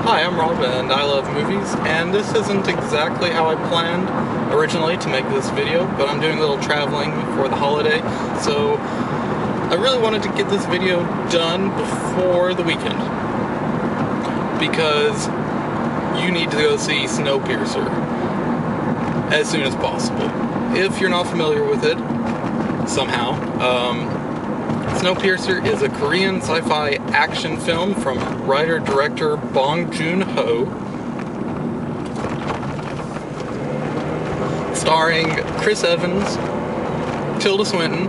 Hi, I'm Rob, and I love movies, and this isn't exactly how I planned originally to make this video, but I'm doing a little traveling for the holiday, so I really wanted to get this video done before the weekend, because you need to go see Snowpiercer as soon as possible. If you're not familiar with it, somehow, Snowpiercer is a Korean sci-fi action film from writer-director Joon-ho, starring Chris Evans, Tilda Swinton,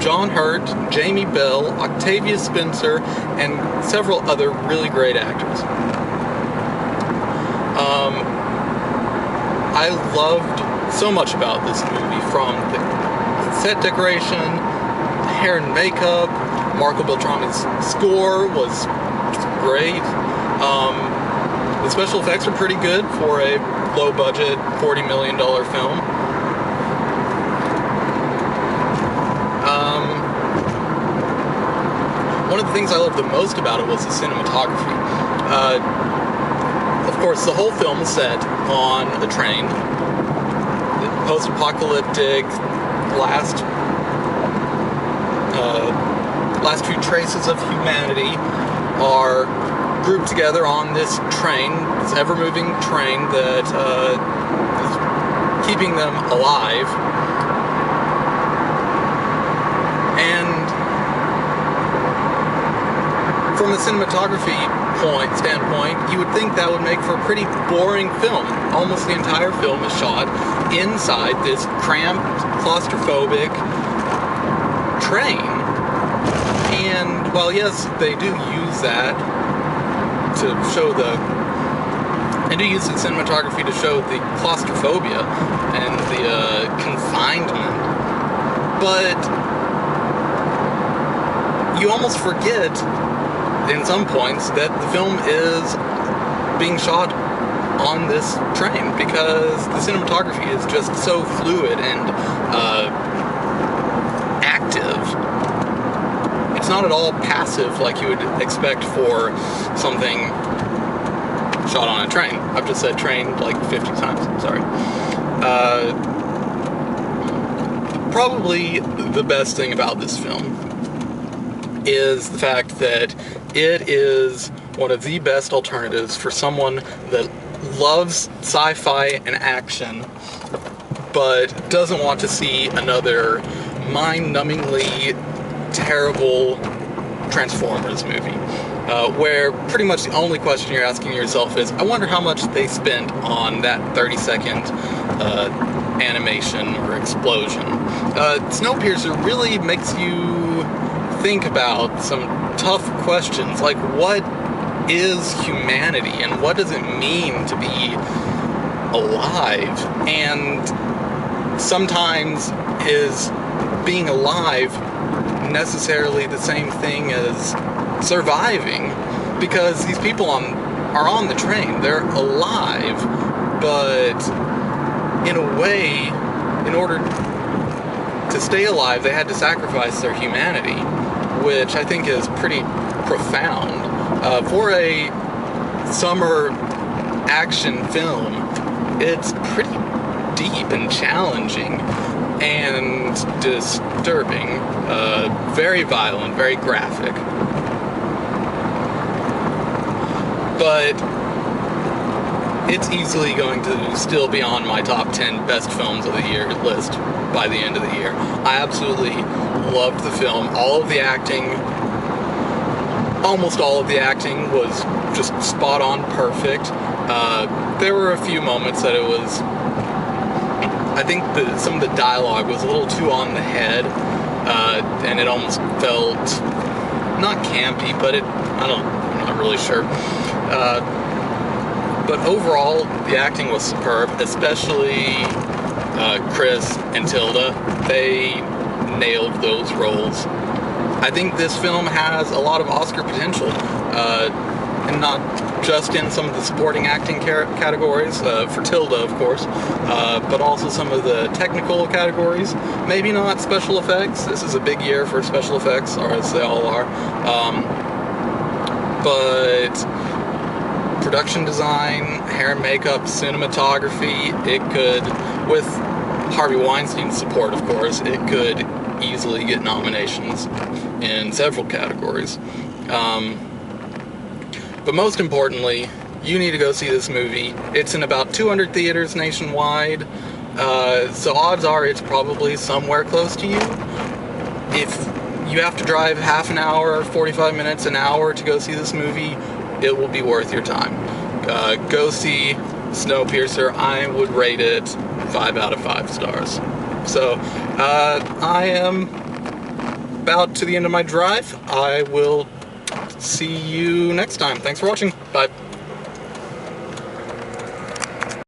John Hurt, Jamie Bell, Octavia Spencer, and several other really great actors. I loved so much about this movie, from the set decoration, hair and makeup. Marco Beltrami's score was great. The special effects are pretty good for a low-budget $40 million film. One of the things I loved the most about it was the cinematography. Of course, the whole film is set on a train. The post-apocalyptic last few traces of humanity are grouped together on this train, this ever-moving train that is keeping them alive. And from a cinematography standpoint, you would think that would make for a pretty boring film. Almost the entire film is shot inside this cramped, claustrophobic train. And while yes, they do use that to show they do use the cinematography to show the claustrophobia and the confinement, but you almost forget in some points that the film is being shot on this train, because the cinematography is just so fluid and active. It's not at all passive like you would expect for something shot on a train. I've just said train like 50 times, sorry. Probably the best thing about this film is the fact that it is one of the best alternatives for someone that loves sci-fi and action but doesn't want to see another mind-numbingly terrible Transformers movie, where pretty much the only question you're asking yourself is, I wonder how much they spent on that 30-second animation or explosion. Snowpiercer really makes you think about some tough questions, like what is humanity and what does it mean to be alive? And sometimes is being alive necessarily the same thing as surviving? Because these people are on the train, they're alive, but in a way, in order to stay alive, they had to sacrifice their humanity, which I think is pretty profound. For a summer action film, it's pretty deep and challenging and disturbing, very violent, very graphic. But it's easily going to still be on my top 10 best films of the year list by the end of the year. I absolutely loved the film. All of the acting, almost all of the acting was just spot on perfect. There were a few moments that it was, I think some of the dialogue was a little too on the head, and it almost felt, not campy, but I'm not really sure. But overall, the acting was superb, especially Chris and Tilda. They nailed those roles. I think this film has a lot of Oscar potential, and not just in some of the supporting acting categories, for Tilda, of course, but also some of the technical categories. Maybe not special effects. This is a big year for special effects, or as they all are. But production design, hair and makeup, cinematography. It could, with Harvey Weinstein's support, of course, it could easily get nominations in several categories. But most importantly, you need to go see this movie. It's in about 200 theaters nationwide, so odds are it's probably somewhere close to you. If you have to drive half an hour, 45 minutes, an hour to go see this movie, it will be worth your time. Go see Snowpiercer. I would rate it 5 out of 5 stars. So, I am about to the end of my drive. I will see you next time. Thanks for watching. Bye.